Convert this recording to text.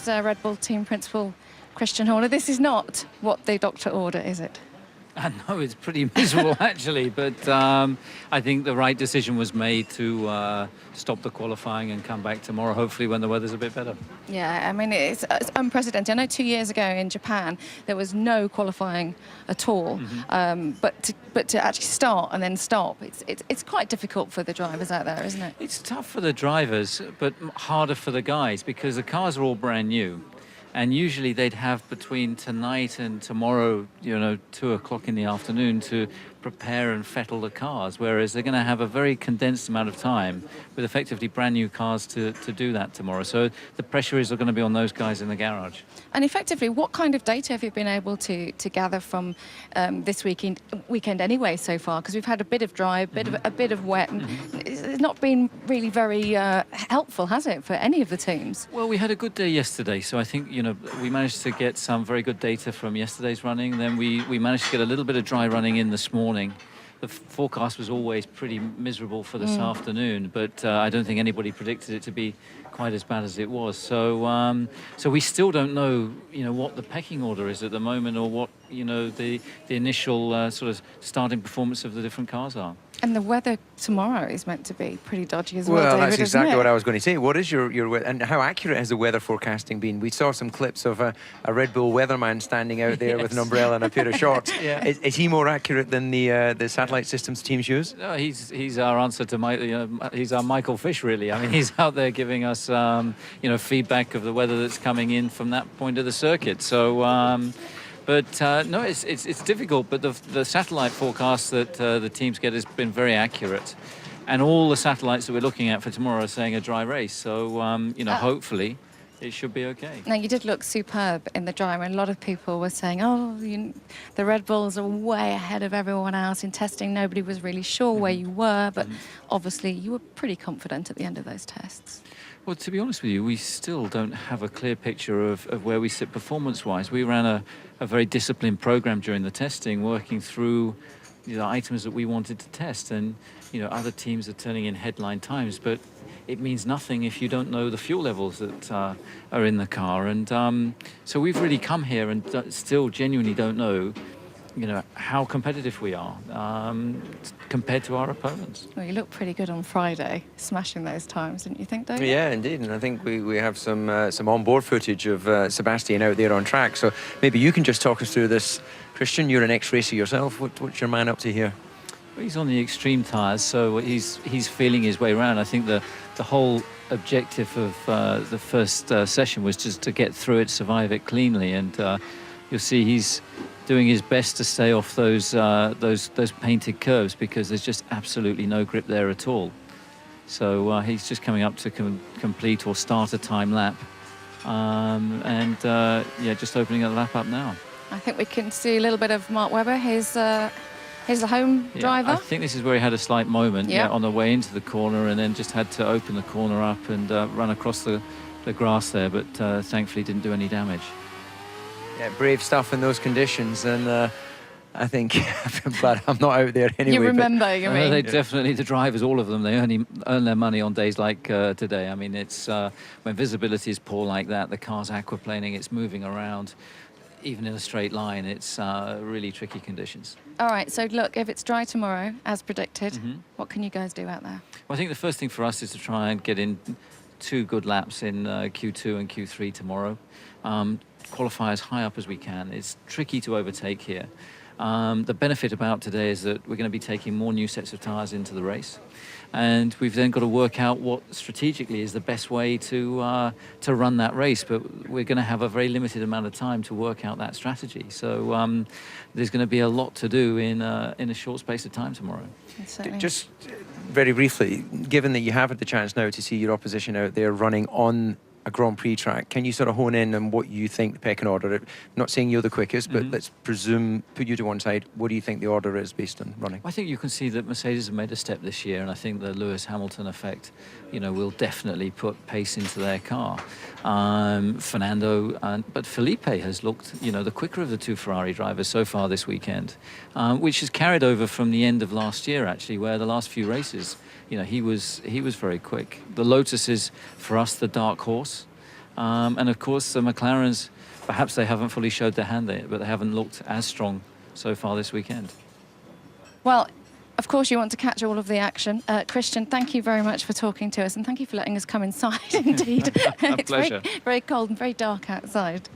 Red Bull team principal Christian Horner. This is not what the doctor ordered, is it? No, it's pretty miserable actually, but I think the right decision was made to stop the qualifying and come back tomorrow, hopefully when the weather's a bit better. Yeah, I mean, it's unprecedented. I know 2 years ago in Japan, there was no qualifying at all, but to actually start and then stop, it's quite difficult for the drivers out there, isn't it? It's tough for the drivers, but harder for the guys because the cars are all brand new. And usually they'd have between tonight and tomorrow, 2 o'clock in the afternoon to prepare and fettle the cars, whereas they're going to have a very condensed amount of time with effectively brand new cars to do that tomorrow. So the pressure is going to be on those guys in the garage. And effectively, what kind of data have you been able to gather from this weekend anyway so far? Because we've had a bit of dry, a bit of wet, and it's not been really very helpful, has it, for any of the teams? Well, we had a good day yesterday, so I think we managed to get some very good data from yesterday's running. Then we managed to get a little bit of dry running in this morning. The forecast was always pretty miserable for this afternoon, but I don't think anybody predicted it to be quite as bad as it was. So we still don't know, what the pecking order is at the moment, or what the initial sort of starting performance of the different cars are. And the weather tomorrow is meant to be pretty dodgy as well, Well, David, that's exactly isn't it? what I was going to say. What is your and how accurate has the weather forecasting been? We saw some clips of a Red Bull weatherman standing out there with an umbrella and a pair of shorts. Yeah. Is he more accurate than the satellite systems teams use? No, he's our answer to he's our Michael Fish, really. I mean, he's out there giving us feedback of the weather that's coming in from that point of the circuit. So. No, it's difficult, but the satellite forecast that the teams get has been very accurate. And all the satellites that we're looking at for tomorrow are saying a dry race. So, hopefully it should be okay. Now, you did look superb in the dry, and a lot of people were saying, the Red Bulls are way ahead of everyone else in testing. Nobody was really sure where you were, but obviously you were pretty confident at the end of those tests. Well, to be honest with you, we still don't have a clear picture of where we sit performance-wise. We ran a very disciplined program during the testing, working through the items that we wanted to test. And, other teams are turning in headline times, but it means nothing if you don't know the fuel levels that are in the car. And so we've really come here and still genuinely don't know how competitive we are compared to our opponents. Well, you looked pretty good on Friday, smashing those times, didn't you think, David? Yeah, indeed. And I think we have some on-board footage of Sebastian out there on track. So maybe you can just talk us through this. Christian, you're an ex-racer yourself. What's your man up to here? Well, he's on the extreme tyres, so he's feeling his way around. I think the whole objective of the first session was just to get through it, survive it cleanly, and you'll see he's doing his best to stay off those painted curves because there's just absolutely no grip there at all. So he's just coming up to complete or start a time lap, just opening the lap up now. I think we can see a little bit of Mark Webber. He's the home driver. I think this is where he had a slight moment on the way into the corner, and then just had to open the corner up and run across the grass there, but thankfully didn't do any damage. Yeah, brave stuff in those conditions, and I think I'm glad I'm not out there anyway. You remember, you mean? They definitely, the drivers, all of them, they earn their money on days like today. I mean, it's when visibility is poor like that, the car's aquaplaning, it's moving around, even in a straight line, it's really tricky conditions. All right, so look, if it's dry tomorrow, as predicted, what can you guys do out there? Well, I think the first thing for us is to try and get in 2 good laps in Q2 and Q3 tomorrow. Qualify as high up as we can. It's tricky to overtake here. The benefit about today is that we're going to be taking more new sets of tyres into the race, and we've then got to work out what strategically is the best way to run that race. But we're going to have a very limited amount of time to work out that strategy. So there's going to be a lot to do in a short space of time tomorrow. Just very briefly, given that you have had the chance now to see your opposition out there running on a Grand Prix track, can you sort of hone in on what you think the pecking order? I'm not saying you're the quickest, but let's presume, put you to one side, what do you think the order is based on running? I think you can see that Mercedes have made a step this year, and I think the Lewis Hamilton effect, will definitely put pace into their car. Fernando, but Felipe has looked, the quicker of the 2 Ferrari drivers so far this weekend, which is carried over from the end of last year, actually, where the last few races, he was very quick. The Lotus is, for us, the dark horse. And of course, the McLarens, perhaps they haven't fully showed their hand there, but they haven't looked as strong so far this weekend. Well, of course, you want to catch all of the action. Christian, thank you very much for talking to us, and thank you for letting us come inside, indeed. It's pleasure. very, very cold and very dark outside.